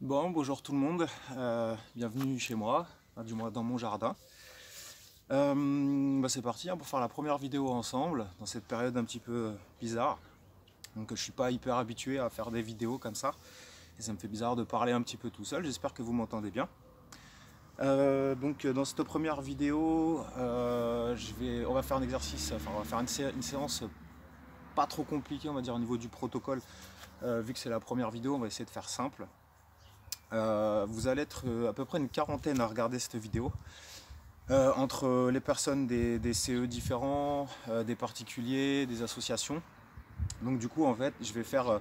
Bon, bonjour tout le monde, bienvenue chez moi, du moins dans mon jardin. C'est parti pour faire la première vidéo ensemble, dans cette période un petit peu bizarre. Donc je suis pas hyper habitué à faire des vidéos comme ça, et ça me fait bizarre de parler un petit peu tout seul, j'espère que vous m'entendez bien. Dans cette première vidéo, on va faire un exercice, enfin on va faire une séance pas trop compliquée on va dire au niveau du protocole. Vu que c'est la première vidéo, on va essayer de faire simple. Vous allez être à peu près une quarantaine à regarder cette vidéo, entre les personnes des CE différents, des particuliers, des associations. Donc du coup en fait je vais faire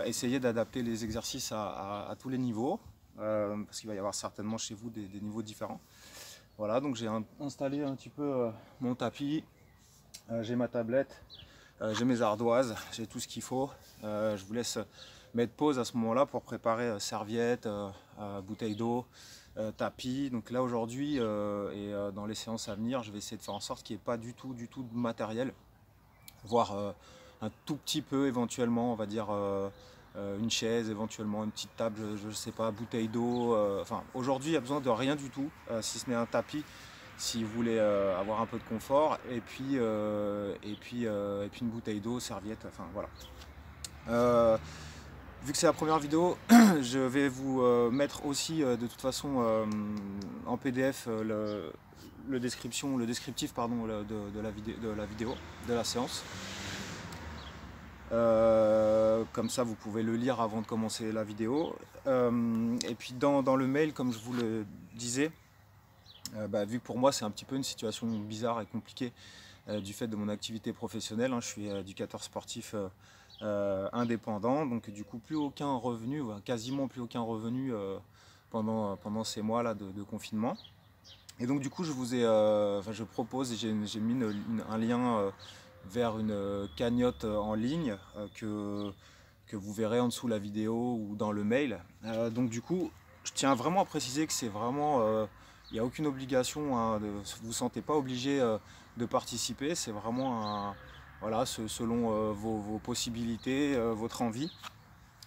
essayer d'adapter les exercices à tous les niveaux, parce qu'il va y avoir certainement chez vous des niveaux différents. Voilà, donc j'ai installé un petit peu mon tapis, j'ai ma tablette, j'ai mes ardoises, j'ai tout ce qu'il faut. Je vous laisse mettre pause à ce moment-là pour préparer serviettes, bouteilles d'eau, tapis. Donc là aujourd'hui dans les séances à venir, je vais essayer de faire en sorte qu'il n'y ait pas du tout de matériel, voire un tout petit peu éventuellement, on va dire une chaise, éventuellement une petite table, je ne sais pas, bouteille d'eau. Enfin aujourd'hui il n'y a besoin de rien du tout, si ce n'est un tapis si vous voulez avoir un peu de confort, et puis une bouteille d'eau, serviette, enfin voilà. Vu que c'est la première vidéo, je vais vous mettre aussi de toute façon en PDF le descriptif pardon, de la vidéo, de la séance. Comme ça vous pouvez le lire avant de commencer la vidéo. Et puis dans le mail, comme je vous le disais, vu que pour moi c'est un petit peu une situation bizarre et compliquée du fait de mon activité professionnelle, je suis éducateur sportif indépendant, donc du coup plus aucun revenu, quasiment plus aucun revenu pendant ces mois là de confinement. Et donc du coup je propose, et j'ai mis un lien vers une cagnotte en ligne que vous verrez en dessous de la vidéo ou dans le mail. Donc du coup je tiens vraiment à préciser que c'est vraiment, il n'y a aucune obligation, vous ne vous sentez pas obligé de participer, c'est vraiment voilà, selon vos possibilités, votre envie.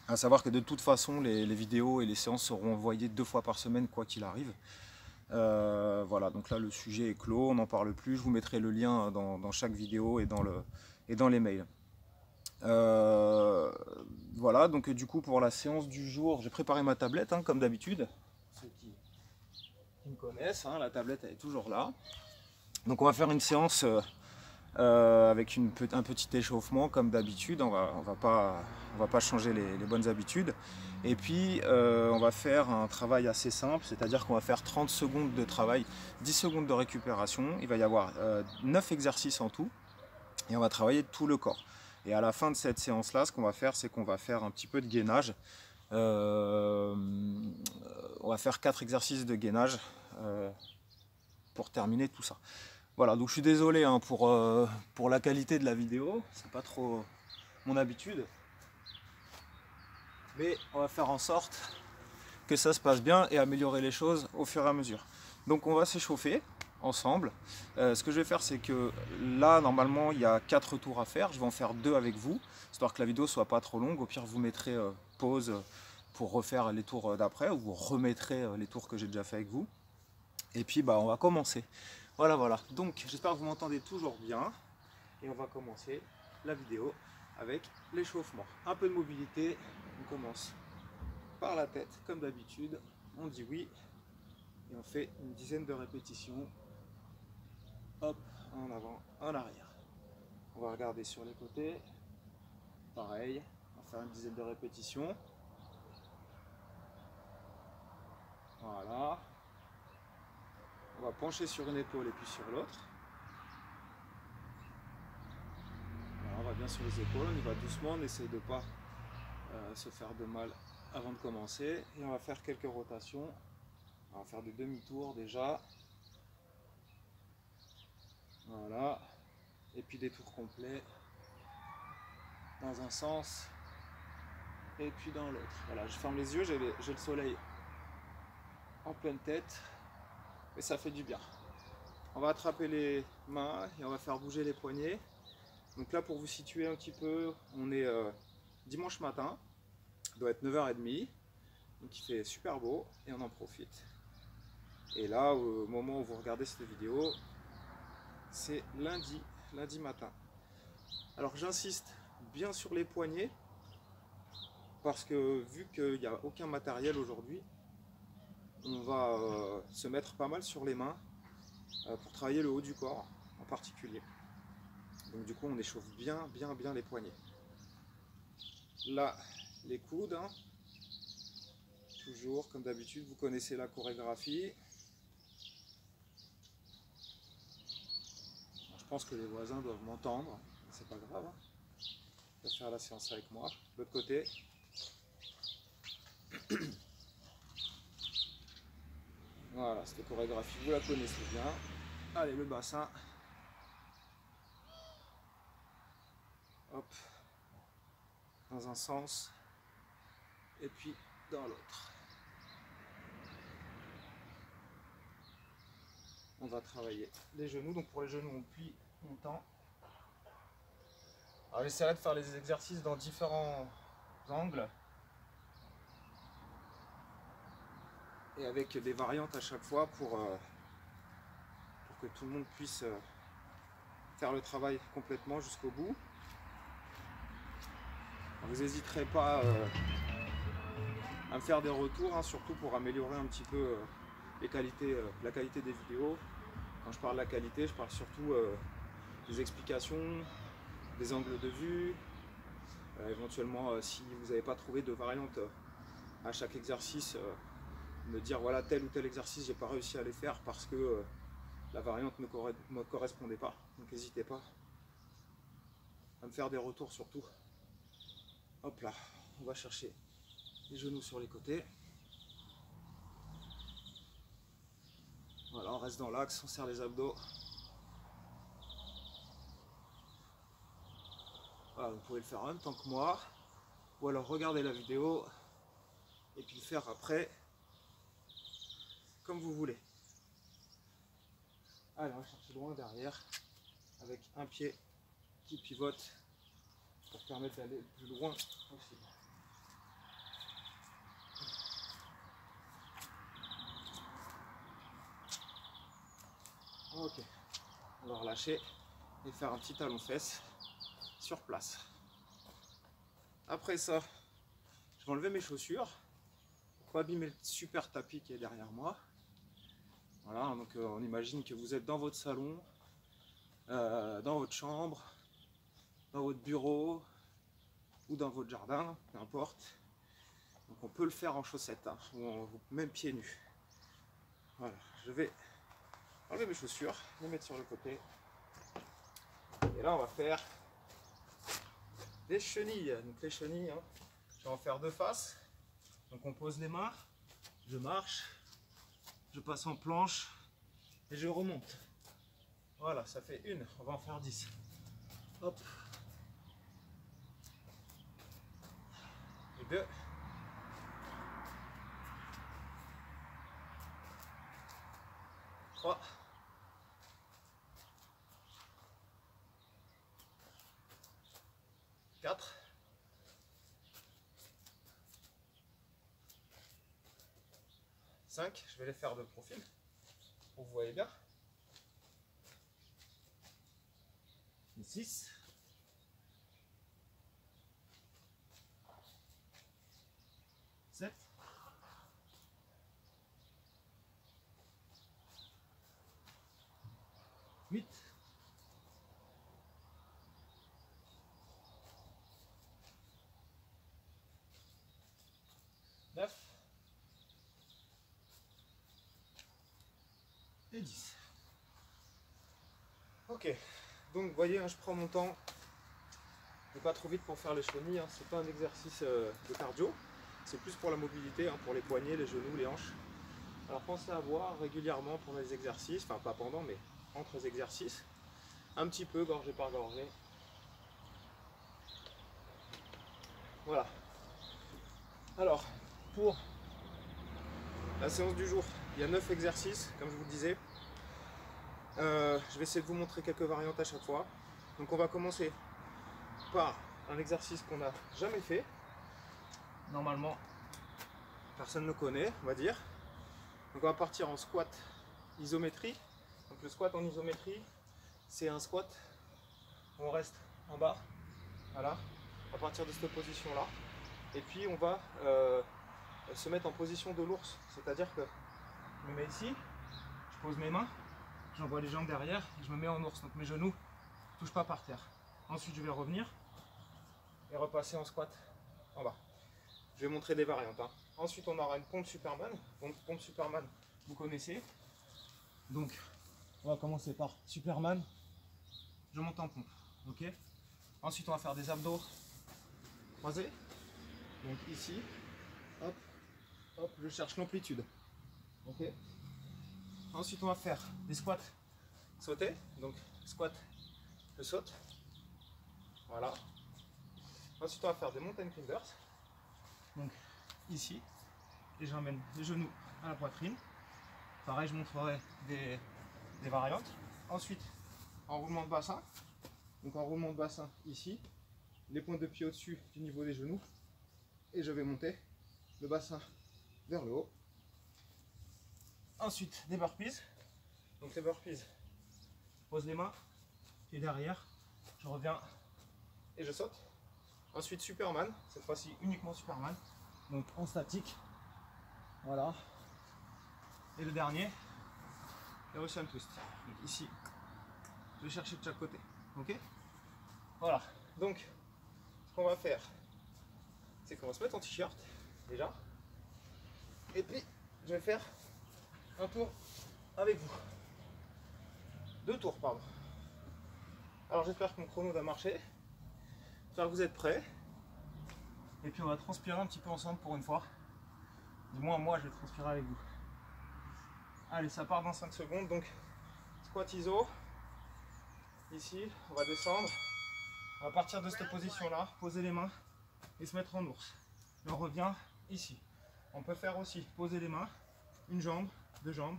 À savoir que de toute façon les vidéos et les séances seront envoyées 2 fois par semaine quoi qu'il arrive. Voilà, donc là le sujet est clos, on n'en parle plus, je vous mettrai le lien dans chaque vidéo et dans les mails. Voilà, donc du coup pour la séance du jour, j'ai préparé ma tablette comme d'habitude. Ceux qui me connaissent, la tablette elle est toujours là. Donc on va faire une séance avec un petit échauffement comme d'habitude, on va pas changer les bonnes habitudes. Et puis on va faire un travail assez simple, c'est-à-dire qu'on va faire 30 secondes de travail, 10 secondes de récupération. Il va y avoir 9 exercices en tout, et on va travailler tout le corps. Et à la fin de cette séance-là, ce qu'on va faire, c'est qu'on va faire un petit peu de gainage. On va faire 4 exercices de gainage pour terminer tout ça. Voilà, donc je suis désolé pour la qualité de la vidéo, c'est pas trop mon habitude. Mais on va faire en sorte que ça se passe bien et améliorer les choses au fur et à mesure. Donc on va s'échauffer ensemble. Ce que je vais faire, c'est que là normalement il y a 4 tours à faire, je vais en faire 2 avec vous, histoire que la vidéo soit pas trop longue. Au pire vous mettrez pause pour refaire les tours d'après, ou vous remettrez les tours que j'ai déjà fait avec vous. Et puis on va commencer. Voilà, donc j'espère que vous m'entendez toujours bien, et on va commencer la vidéo avec l'échauffement. Un peu de mobilité, on commence par la tête comme d'habitude, on dit oui, et on fait une dizaine de répétitions, hop, en avant, en arrière. On va regarder sur les côtés, pareil, on va faire une dizaine de répétitions, voilà. On va pencher sur une épaule et puis sur l'autre. On va bien sur les épaules, on y va doucement, on essaye de ne pas se faire de mal avant de commencer. Et on va faire quelques rotations. On va faire des demi-tours déjà. Voilà. Et puis des tours complets dans un sens et puis dans l'autre. Voilà, je ferme les yeux, j'ai le soleil en pleine tête et ça fait du bien. On va attraper les mains et on va faire bouger les poignets. Donc là, pour vous situer un petit peu, on est dimanche matin, il doit être 9h30. Donc il fait super beau et on en profite. Et là, au moment où vous regardez cette vidéo, c'est lundi matin. Alors j'insiste bien sur les poignets, parce que vu qu'il n'y a aucun matériel aujourd'hui, on va se mettre pas mal sur les mains pour travailler le haut du corps en particulier. Donc du coup on échauffe bien les poignets. Là, les coudes, hein. Toujours comme d'habitude, vous connaissez la chorégraphie. Je pense que les voisins doivent m'entendre, c'est pas grave, hein. Je vais faire la séance avec moi. L'autre côté. Voilà, cette chorégraphie, vous la connaissez bien. Allez, le bassin. Hop. Dans un sens. Et puis dans l'autre. On va travailler les genoux. Donc pour les genoux, on plie, on tend. Alors j'essaierai de faire les exercices dans différents angles. Et avec des variantes à chaque fois pour que tout le monde puisse faire le travail complètement jusqu'au bout. Alors, vous n'hésiterez pas à me faire des retours, hein, surtout pour améliorer un petit peu la qualité des vidéos. Quand je parle de la qualité, je parle surtout des explications, des angles de vue, éventuellement si vous n'avez pas trouvé de variante à chaque exercice, me dire voilà tel ou tel exercice j'ai pas réussi à les faire parce que la variante ne me correspondait pas. Donc n'hésitez pas à me faire des retours surtout. Hop là, on va chercher les genoux sur les côtés. Voilà, on reste dans l'axe, on serre les abdos. Voilà, vous pouvez le faire en même temps que moi, ou alors regarder la vidéo et puis le faire après, comme vous voulez. Allez, on va chercher loin derrière, avec un pied qui pivote pour permettre d'aller le plus loin possible. Ok, on va relâcher et faire un petit talon-fesse sur place. Après ça, je vais enlever mes chaussures pour pas abîmer le super tapis qui est derrière moi. Voilà, donc on imagine que vous êtes dans votre salon, dans votre chambre, dans votre bureau ou dans votre jardin, peu importe. Donc on peut le faire en chaussettes, hein, ou même pieds nus. Voilà, je vais enlever mes chaussures, les mettre sur le côté. Et là on va faire des chenilles. Donc les chenilles, hein, je vais en faire deux faces. Donc on pose les mains, je marche, je passe en planche et je remonte. Voilà, ça fait une, on va en faire 10. Hop. Et 2. 3. 4. 5. Je vais les faire de profil pour que vous voyez bien. 6. 7. 8. 9. Et 10. Ok, donc vous voyez, hein, je prends mon temps. Je ne vais pas trop vite pour faire les chenilles, hein. C'est pas un exercice de cardio, c'est plus pour la mobilité, hein, pour les poignets, les genoux, les hanches. Alors pensez à boire régulièrement pendant les exercices, enfin pas pendant mais entre les exercices, un petit peu gorgée par gorgée. Voilà. Alors pour la séance du jour, il y a 9 exercices comme je vous le disais. Je vais essayer de vous montrer quelques variantes à chaque fois. Donc on va commencer par un exercice qu'on n'a jamais fait. Normalement, personne ne le connaît, on va dire. Donc on va partir en squat isométrie. Donc le squat en isométrie, c'est un squat où on reste en bas, voilà, à partir de cette position-là. Et puis on va se mettre en position de l'ours, c'est-à-dire que je me mets ici, je pose mes mains, j'envoie les jambes derrière et je me mets en ours, donc mes genoux ne touchent pas par terre. Ensuite je vais revenir et repasser en squat en bas. Je vais montrer des variantes, hein. Ensuite on aura une pompe Superman. Donc pompe Superman, vous connaissez. Donc on va commencer par Superman, je monte en pompe, ok. Ensuite on va faire des abdos croisés. Donc ici, hop, hop, je cherche l'amplitude. Ok. Ensuite, on va faire des squats sautés. Donc, squat, je saute. Voilà. Ensuite, on va faire des mountain climbers. Donc, ici, et j'emmène les genoux à la poitrine. Pareil, je montrerai des variantes. Ensuite, enroulement de bassin. Donc, enroulement de bassin ici, les pointes de pied au-dessus du niveau des genoux. Et je vais monter le bassin vers le haut. Ensuite, des burpees. Donc les burpees, je pose les mains, pied derrière, je reviens et je saute. Ensuite, Superman, cette fois-ci uniquement Superman, donc en statique. Voilà. Et le dernier, le Russian twist. Donc ici, je vais chercher de chaque côté. Ok. Voilà. Donc, ce qu'on va faire, c'est qu'on va se mettre en t-shirt déjà. Et puis, je vais faire un tour avec vous. 2 tours, pardon. Alors j'espère que mon chrono va marcher. J'espère que vous êtes prêts. Et puis on va transpirer un petit peu ensemble pour une fois. Du moins moi je vais transpirer avec vous. Allez, ça part dans 5 secondes. Donc squat iso. Ici, on va descendre. On va partir de cette position là, poser les mains et se mettre en ours. Et on revient ici. On peut faire aussi poser les mains, une jambe, 2 jambes.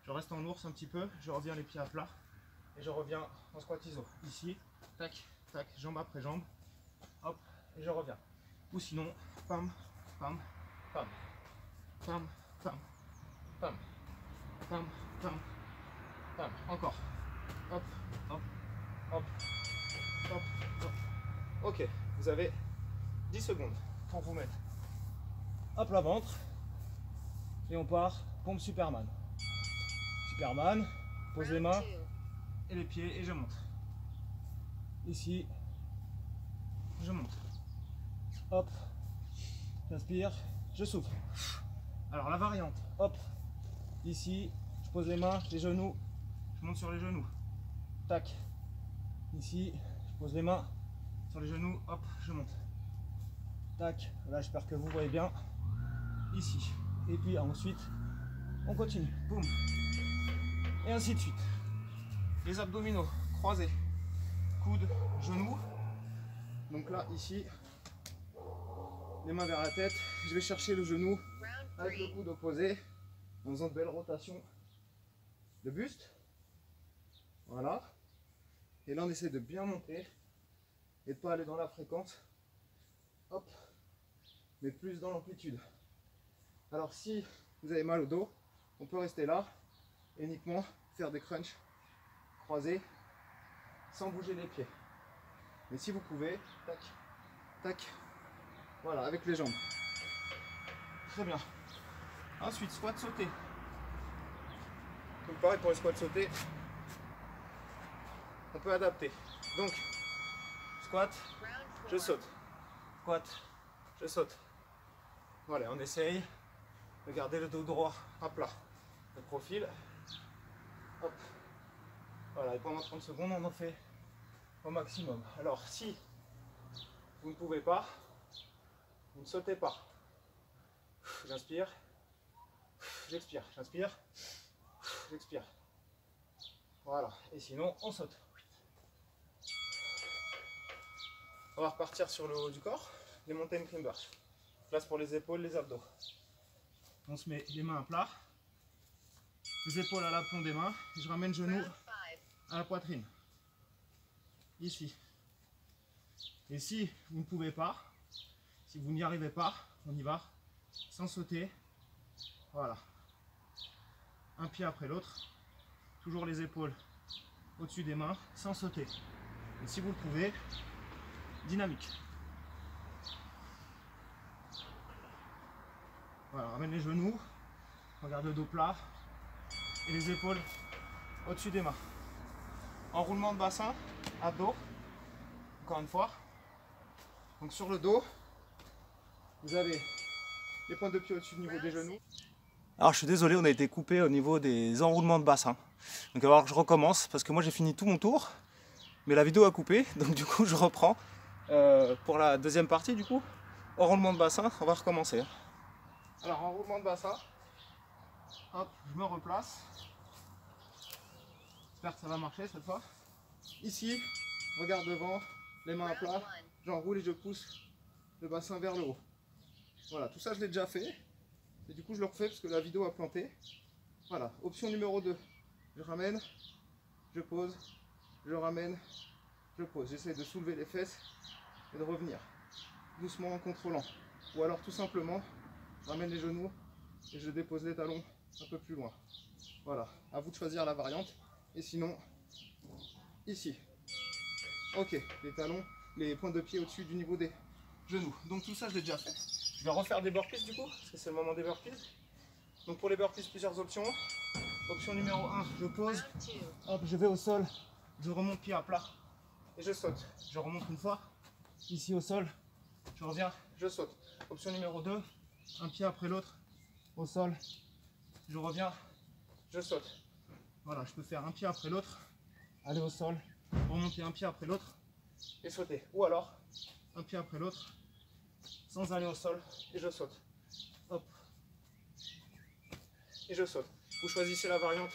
Je reste en ours un petit peu, je reviens les pieds à plat et je reviens en squat iso. Ici, tac, tac, jambe après jambe, hop, et je reviens. Ou sinon, pam, pam, pam, pam, pam, pam, pam, pam, pam, encore. Hop, hop, hop, hop, hop. Ok, vous avez 10 secondes pour vous mettre à plat ventre et on part pompe Superman. Superman, pose les mains et les pieds et je monte. Ici, je monte. Hop, j'inspire, je souffle. Alors la variante, hop, ici, je pose les mains, les genoux, je monte sur les genoux. Tac, ici, je pose les mains sur les genoux, hop, je monte. Tac, là j'espère que vous voyez bien. Ici, et puis ensuite, on continue. Boum. Et ainsi de suite. Les abdominaux croisés, coudes, genoux. Donc là, ici, les mains vers la tête. Je vais chercher le genou avec le coude opposé en faisant de belles rotations de buste. Voilà. Et là, on essaie de bien monter et de ne pas aller dans la fréquence. Hop. Mais plus dans l'amplitude. Alors, si vous avez mal au dos, on peut rester là et uniquement faire des crunchs croisés sans bouger les pieds. Mais si vous pouvez, tac, tac, voilà, avec les jambes. Très bien. Ensuite, squat sauté. Donc pareil pour les squats sautés, on peut adapter. Donc, squat, je saute. Squat, je saute. Voilà, on essaye de garder le dos droit à plat. Le profil. Hop. Voilà, et pendant 30 secondes, on en fait au maximum. Alors, si vous ne pouvez pas, vous ne sautez pas. J'inspire, j'expire, j'inspire, j'expire. Voilà, et sinon, on saute. On va repartir sur le haut du corps, les mountain climbers. Place pour les épaules, les abdos. On se met les mains à plat, les épaules à l'aplomb des mains, et je ramène genou à la poitrine. Ici. Et si vous ne pouvez pas, si vous n'y arrivez pas, on y va. sans sauter. Voilà. Un pied après l'autre. Toujours les épaules au-dessus des mains, sans sauter. Et si vous le pouvez, dynamique. Voilà, ramène les genoux, regarde le dos plat et les épaules au-dessus des mains. Enroulement de bassin, abdos, encore une fois. Donc sur le dos, vous avez les pointes de pied au-dessus du niveau des genoux. Alors je suis désolé, on a été coupé au niveau des enroulements de bassin. Donc alors je recommence parce que moi j'ai fini tout mon tour, mais la vidéo a coupé, donc du coup je reprends pour la deuxième partie du coup. Enroulement de bassin, on va recommencer. Alors enroulement de bassin, hop, je me replace. J'espère que ça va marcher cette fois. Ici, regarde devant, les mains à plat, j'enroule et je pousse le bassin vers le haut. Voilà, tout ça je l'ai déjà fait. Et du coup je le refais parce que la vidéo a planté. Voilà, option numéro 2. Je ramène, je pose, je ramène, je pose. J'essaie de soulever les fesses et de revenir doucement en contrôlant. Ou alors tout simplement, je ramène les genoux et je dépose les talons un peu plus loin. Voilà, à vous de choisir la variante. Et sinon, ici. Ok, les talons, les pointes de pied au-dessus du niveau des genoux. Donc tout ça je l'ai déjà fait. Je vais refaire des burpees du coup, parce que c'est le moment des burpees. Donc pour les burpees, plusieurs options. Option numéro 1, je pose, hop, je vais au sol, je remonte pied à plat et je saute. Je remonte une fois, ici au sol, je reviens, je saute. Option numéro 2, un pied après l'autre, au sol, je reviens, je saute. Voilà, je peux faire un pied après l'autre, aller au sol, remonter un pied après l'autre et sauter. Ou alors, un pied après l'autre, sans aller au sol et je saute. Hop. Et je saute. Vous choisissez la variante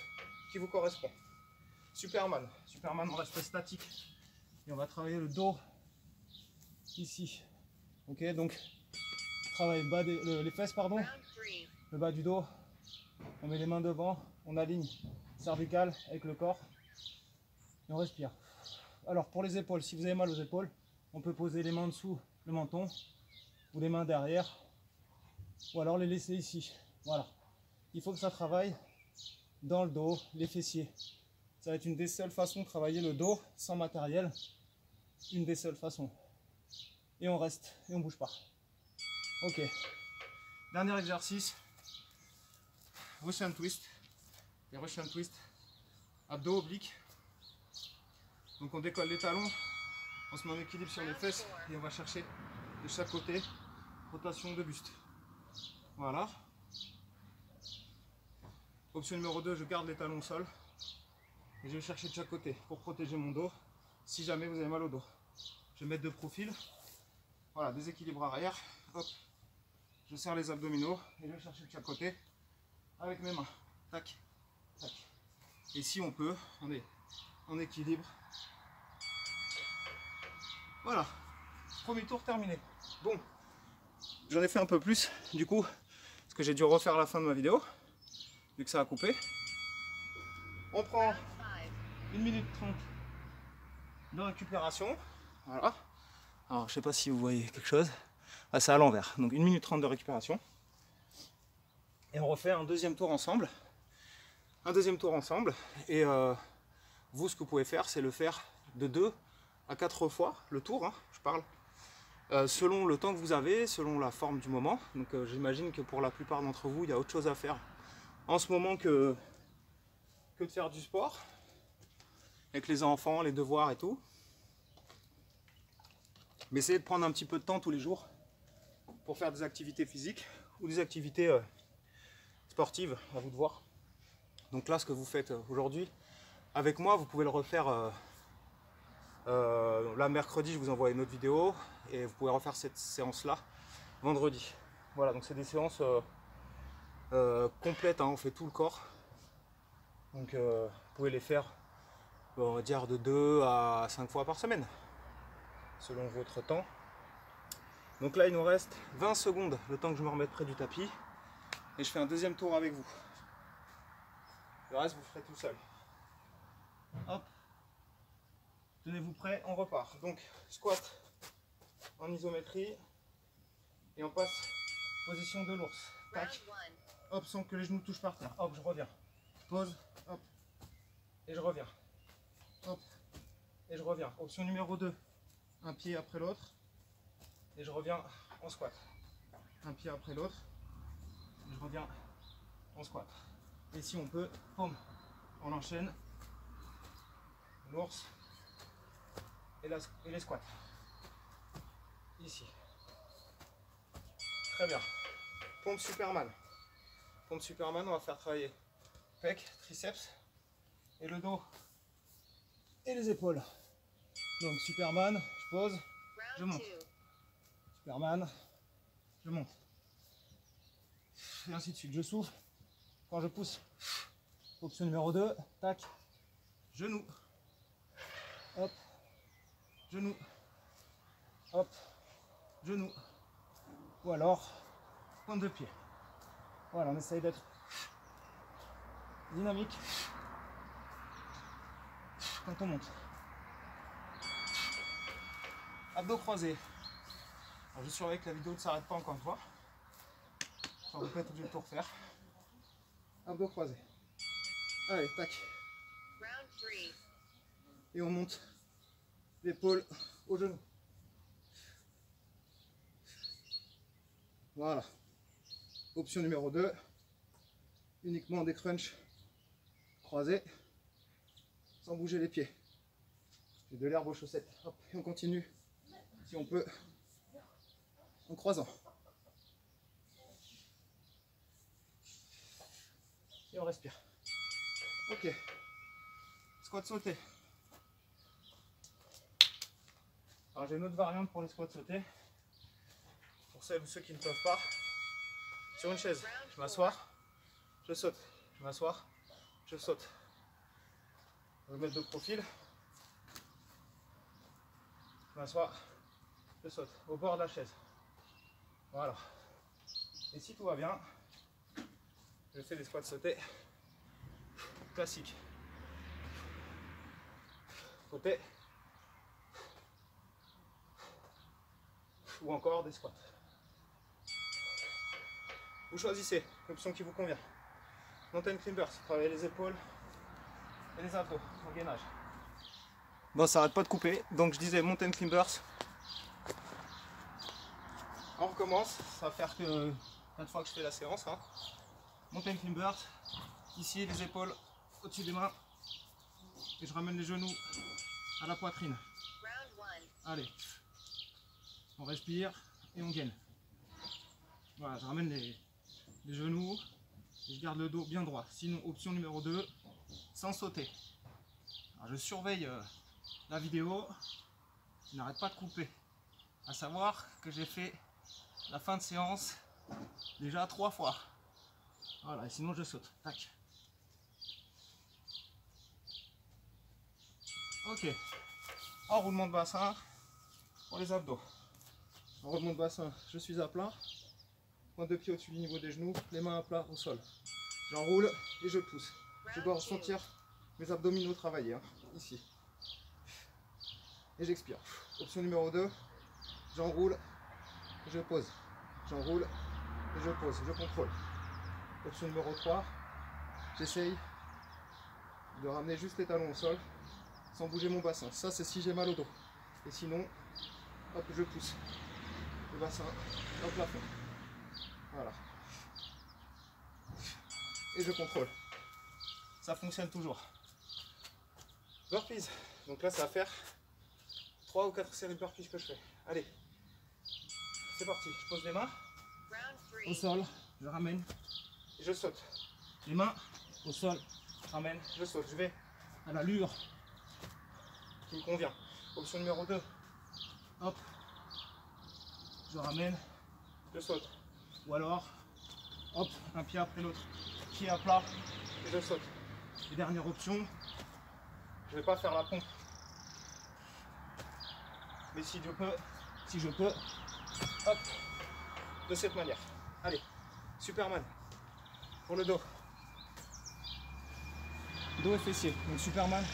qui vous correspond. Superman. Superman, on reste statique. Et on va travailler le dos ici. Ok, donc travaille bas les fesses, pardon. Le bas du dos. On met les mains devant. On aligne cervicale avec le corps. Et on respire. Alors pour les épaules, si vous avez mal aux épaules, on peut poser les mains dessous le menton ou les mains derrière. Ou alors les laisser ici. Voilà. Il faut que ça travaille dans le dos, les fessiers. Ça va être une des seules façons de travailler le dos sans matériel. Une des seules façons. Et on reste et on bouge pas. Ok. Dernier exercice. Russian twist. Les Russian twist. Abdos obliques. Donc on décolle les talons. On se met en équilibre sur les fesses et on va chercher de chaque côté. Rotation de buste. Voilà. Option numéro 2, je garde les talons au sol. Et je vais chercher de chaque côté pour protéger mon dos si jamais vous avez mal au dos. Je vais mettre de profil. Voilà, déséquilibre arrière. Hop. Je serre les abdominaux et je vais chercher de chaque côté avec mes mains. Tac, tac. Et si on peut, on est en équilibre. Voilà. Premier tour terminé. Bon. J'en ai fait un peu plus du coup, parce que j'ai dû refaire la fin de ma vidéo, vu que ça a coupé. On prend 1 minute 30 de récupération. Voilà. Alors je sais pas si vous voyez quelque chose. Ah, c'est à l'envers. Donc 1 minute 30 de récupération. Et on refait un deuxième tour ensemble. Un deuxième tour ensemble. Et vous, ce que vous pouvez faire, c'est le faire de 2 à 4 fois le tour, hein, je parle. Selon le temps que vous avez, selon la forme du moment. Donc j'imagine que pour la plupart d'entre vous, il y a autre chose à faire en ce moment que de faire du sport. Avec les enfants, les devoirs et tout. Mais essayez de prendre un petit peu de temps tous les jours pour faire des activités physiques ou des activités sportives, à vous de voir. Donc là, ce que vous faites aujourd'hui avec moi, vous pouvez le refaire là mercredi, je vous envoie une autre vidéo et vous pouvez refaire cette séance-là vendredi. Voilà, donc c'est des séances complètes, hein, on fait tout le corps. Donc vous pouvez les faire, on va dire, de 2 à 5 fois par semaine, selon votre temps. Donc là, il nous reste 20 secondes, le temps que je me remette près du tapis. Et je fais un deuxième tour avec vous. Le reste, vous ferez tout seul. Hop. Tenez-vous prêts, on repart. Donc, squat en isométrie. Et on passe Position de l'ours. Tac. Hop, sans que les genoux touchent par terre. Hop, je reviens. Pose. Hop. Et je reviens. Hop. Et je reviens. Option numéro 2. Un pied après l'autre. Et je reviens en squat. Un pied après l'autre. Et je reviens en squat. Et si on peut, paume. On enchaîne. L'ours. Et les squats. Ici. Très bien. Pompe Superman. Pompe Superman, on va faire travailler pec, triceps et le dos et les épaules. Donc Superman, je pose, je monte. Superman, je monte. Et ainsi de suite. Je souffle. Quand je pousse, option numéro 2, tac, genou. Hop, genou. Hop, genou. Ou alors, pointe de pied. Voilà, on essaye d'être dynamique quand on monte. Abdos croisés. Alors, je surveille que la vidéo ne s'arrête pas encore une fois. On va pas être obligé de tout refaire. Abdos croisés. Allez, tac. Et on monte l'épaule au genou. Voilà. Option numéro 2. Uniquement des crunchs croisés. Sans bouger les pieds. J'ai de l'herbe aux chaussettes. Hop, et on continue. Si on peut. En croisant. Et on respire. Ok. Squat sauté. Alors j'ai une autre variante pour les squats sautés. Pour celles ou ceux qui ne peuvent pas. Sur une chaise, je m'assois, je saute. Je m'assois, je saute. Je vais me mettre de profil. Je m'assois, je saute. Au bord de la chaise. Voilà. Et si tout va bien, je fais des squats sautés classiques. Côté. Ou encore des squats. Vous choisissez l'option qui vous convient. Mountain climbers, travaillez les épaules et les abdos en gainage. Bon, ça arrête pas de couper, donc je disais mountain climbers. On recommence, ça va faire que 4 fois que je fais la séance. Hein. Mountain climbers, ici les épaules au-dessus des mains et je ramène les genoux à la poitrine. Allez, on respire et on gaine. Voilà, je ramène les genoux et je garde le dos bien droit. Sinon, option numéro 2, sans sauter. Alors, je surveille la vidéo, je n'arrête pas de couper. À savoir que j'ai fait la fin de séance déjà 3 fois. Voilà, et sinon je saute. Tac. Ok. Enroulement de bassin pour les abdos. Enroulement de bassin, je suis à plat. Pointe de pied au-dessus du niveau des genoux, les mains à plat au sol. J'enroule et je pousse. Je dois ressentir mes abdominaux travailler, hein, ici. Et j'expire. Option numéro 2, j'enroule, je pose. J'enroule et je pose, je contrôle. Option numéro 3, j'essaye de ramener juste les talons au sol sans bouger mon bassin. Ça, c'est si j'ai mal au dos. Et sinon, hop, je pousse le bassin au plafond. Voilà. Et je contrôle. Ça fonctionne toujours. Burpees. Donc là, ça va faire 3 ou 4 séries de burpees que je fais. Allez. C'est parti. Je pose les mains au sol. Je ramène. Et je saute. Les mains au sol. Je ramène. Je saute. Je vais à l'allure qui me convient. Option numéro 2. Hop. Je ramène. Je saute. Ou alors, hop, un pied après l'autre, pied à plat, et je saute. Et dernière option, je ne vais pas faire la pompe. Mais si je peux, hop, de cette manière. Allez, Superman, pour le dos. Dos et fessiers. Donc Superman,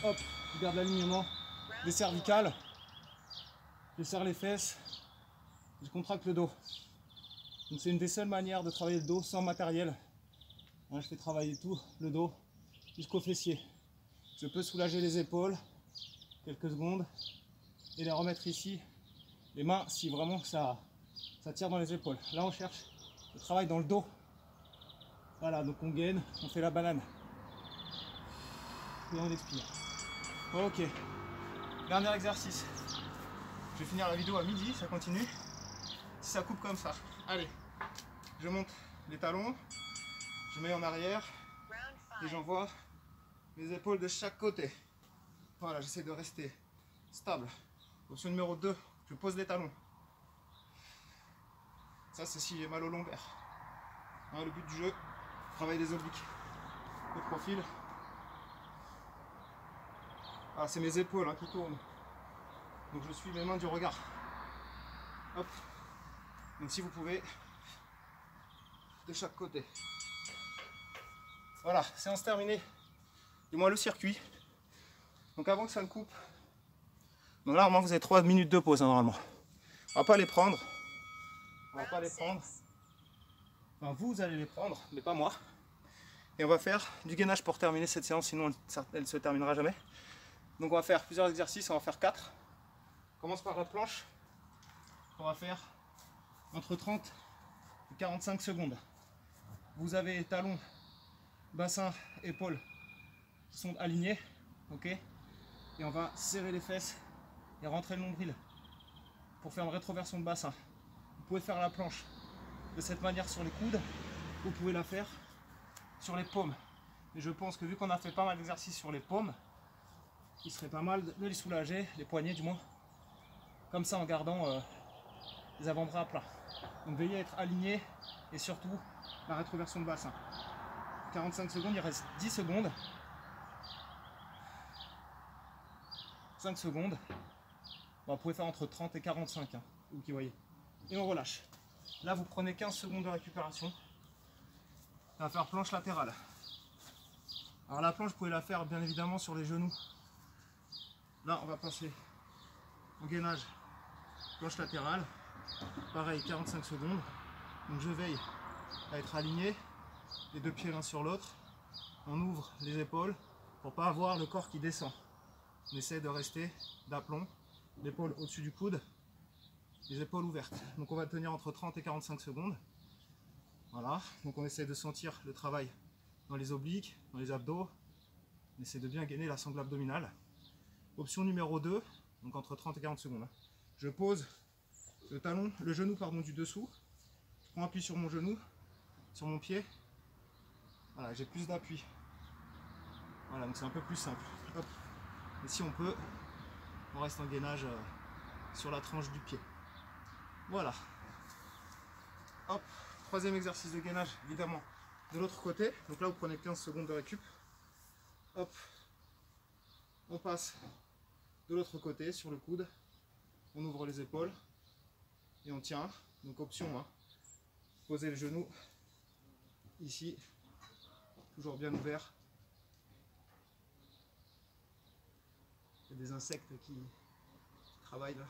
hop, je garde l'alignement des cervicales, je serre les fesses, je contracte le dos. Donc c'est une des seules manières de travailler le dos sans matériel. Là, je fais travailler tout le dos jusqu'au fessier. Je peux soulager les épaules quelques secondes et les remettre ici, les mains, si vraiment ça tire dans les épaules. Là on cherche le travail dans le dos. Voilà, donc on gaine, on fait la banane et on expire. Ok, dernier exercice. Je vais finir la vidéo à midi, ça continue. Si ça coupe comme ça, allez, je monte les talons, je mets en arrière et j'envoie mes épaules de chaque côté. Voilà, j'essaie de rester stable. Option numéro 2, je pose les talons. Ça c'est si j'ai mal au lombaire. Hein, le but du jeu, travailler les obliques. Le profil. Ah, c'est mes épaules hein, qui tournent. Donc je suis mes mains du regard. Hop. Donc si vous pouvez, de chaque côté. Voilà, séance terminée. Du moins le circuit. Donc avant que ça ne coupe. Donc là, normalement, vous avez 3 minutes de pause hein, normalement. On va pas les prendre. On va pas les prendre. Enfin, vous allez les prendre, mais pas moi. Et on va faire du gainage pour terminer cette séance, sinon elle ne se terminera jamais. Donc on va faire plusieurs exercices, on va faire 4. On commence par la planche. On va faire entre 30 et 45 secondes. Vous avez les talons, bassin, épaules qui sont alignés. Ok. Et on va serrer les fesses et rentrer le nombril pour faire une rétroversion de bassin. Vous pouvez faire la planche de cette manière sur les coudes, vous pouvez la faire sur les paumes. Et je pense que vu qu'on a fait pas mal d'exercices sur les paumes, il serait pas mal de les soulager, les poignets du moins, comme ça en gardant les avant-bras à plat. Donc veillez à être aligné et surtout la rétroversion de bassin. 45 secondes, il reste 10 secondes. 5 secondes. Bon, vous pouvez faire entre 30 et 45, hein, vous qui voyez. Et on relâche. Là, vous prenez 15 secondes de récupération. On va faire planche latérale. Alors la planche, vous pouvez la faire bien évidemment sur les genoux. Là, on va passer en gainage, planche latérale. Pareil, 45 secondes. Donc je veille à être aligné, les deux pieds l'un sur l'autre. On ouvre les épaules pour pas avoir le corps qui descend. On essaie de rester d'aplomb, l'épaule au-dessus du coude, les épaules ouvertes. Donc on va tenir entre 30 et 45 secondes. Voilà, donc on essaie de sentir le travail dans les obliques, dans les abdos. On essaie de bien gainer la sangle abdominale. Option numéro 2, donc entre 30 et 40 secondes. Je pose le talon, le genou pardon, du dessous. Je prends appui sur mon genou, sur mon pied. Voilà, j'ai plus d'appui. Voilà, donc c'est un peu plus simple. Hop. Et si on peut, on reste en gainage sur la tranche du pied. Voilà. Hop. Troisième exercice de gainage, évidemment, de l'autre côté. Donc là, vous prenez 15 secondes de récup. Hop. On passe de l'autre côté, sur le coude. On ouvre les épaules. Et on tient. Donc option, hein. Posez le genou ici. Toujours bien ouvert. Il y a des insectes qui travaillent là.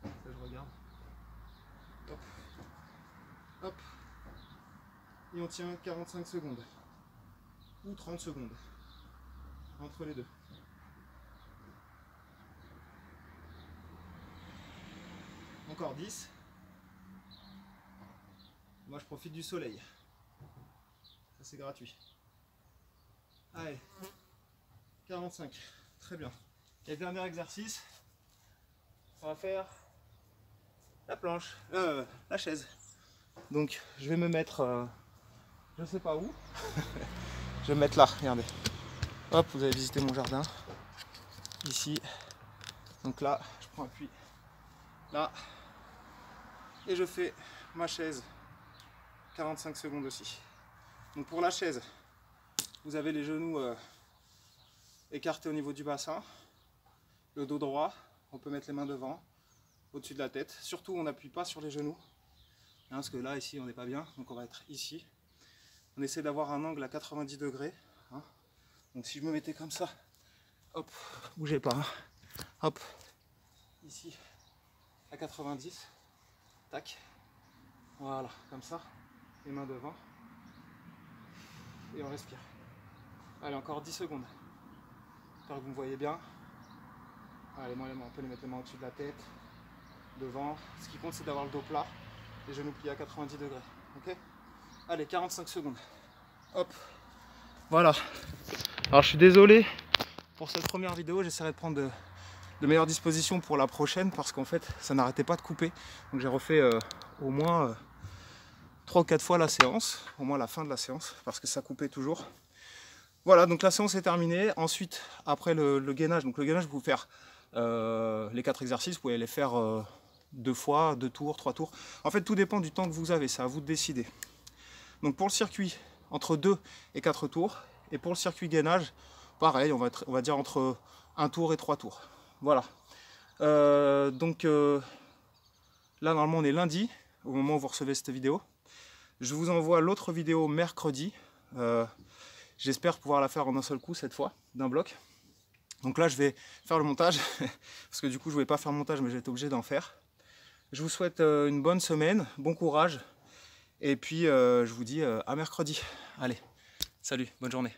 Ça, je regarde. Hop. Hop. Et on tient 45 secondes. Ou 30 secondes. Entre les deux. Encore 10. Moi, je profite du soleil. Ça, c'est gratuit. Allez. 45. Très bien. Et le dernier exercice, on va faire la planche, la chaise. Donc je vais me mettre, je sais pas où. Je vais me mettre là, regardez. Hop, vous allez visiter mon jardin. Ici. Donc là, je prends appui. Là. Et je fais ma chaise. 45 secondes aussi. Donc pour la chaise, vous avez les genoux écartés au niveau du bassin. Le dos droit, on peut mettre les mains devant, au-dessus de la tête. Surtout, on n'appuie pas sur les genoux, hein, parce que là, ici, on n'est pas bien. Donc on va être ici. On essaie d'avoir un angle à 90 degrés. Hein. Donc si je me mettais comme ça, hop, bougez pas. Hein. Hop, ici, à 90. Tac. Voilà, comme ça, les mains devant. Et on respire. Allez, encore 10 secondes. J'espère que vous me voyez bien. Allez, on peut les mettre les mains au-dessus de la tête, devant. Ce qui compte, c'est d'avoir le dos plat, les genoux pliés à 90 degrés. Ok? Allez, 45 secondes. Hop. Voilà. Alors, je suis désolé pour cette première vidéo. J'essaierai de prendre de meilleures dispositions pour la prochaine parce qu'en fait, ça n'arrêtait pas de couper. Donc, j'ai refait au moins 3 ou 4 fois la séance, au moins la fin de la séance, parce que ça coupait toujours. Voilà, donc la séance est terminée. Ensuite, après le gainage, donc le gainage, vous pouvez faire les 4 exercices, vous pouvez les faire 2 fois, 2 tours, 3 tours. En fait, tout dépend du temps que vous avez, c'est à vous de décider. Donc pour le circuit, entre 2 et 4 tours. Et pour le circuit gainage, pareil, on va dire entre 1 tour et 3 tours. Voilà. Là, normalement, on est lundi, au moment où vous recevez cette vidéo. Je vous envoie l'autre vidéo mercredi. J'espère pouvoir la faire en un seul coup cette fois, d'un bloc. Donc là, je vais faire le montage, parce que du coup, je ne voulais pas faire le montage, mais j'ai été obligé d'en faire. Je vous souhaite une bonne semaine, bon courage. Et puis, je vous dis à mercredi. Allez, salut, bonne journée.